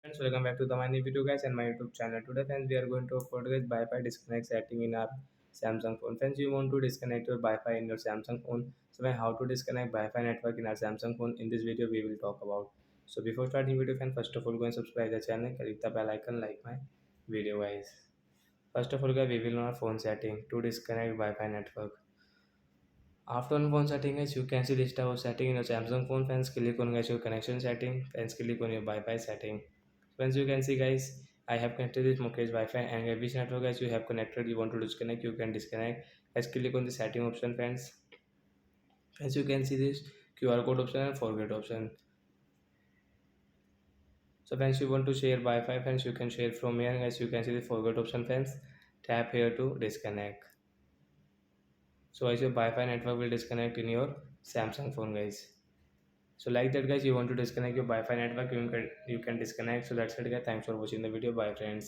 Friends, welcome back to the my new video guys and my YouTube channel. Today friends we are going to upload this Wi-Fi disconnect setting in our Samsung phone. Friends, you want to disconnect your Wi-Fi in your Samsung phone. So how to disconnect Wi-Fi network in our Samsung phone in this video we will talk about. So before starting video friend, first of all go and subscribe the channel, click the bell icon like my video guys. First of all guys we will on our phone setting to disconnect Wi-Fi network. After on phone setting guys you can see this type of setting in your Samsung phone. Friends, click on guys your connection setting. Friends, click on your Wi-Fi setting. Friends, you can see guys, I have connected this Mukesh Wi-Fi and which network guys you have connected, you want to disconnect, you can disconnect. Guys, click on the setting option friends. As you can see this QR code option and forget option. So friends, you want to share Wi-Fi friends, you can share from here. Guys, you can see the forget option friends. Tap here to disconnect. So as your Wi-Fi network will disconnect in your Samsung phone guys. So like that guys, you want to disconnect your Wi-Fi network, you can disconnect. So that's it guys. Thanks for watching the video. Bye friends.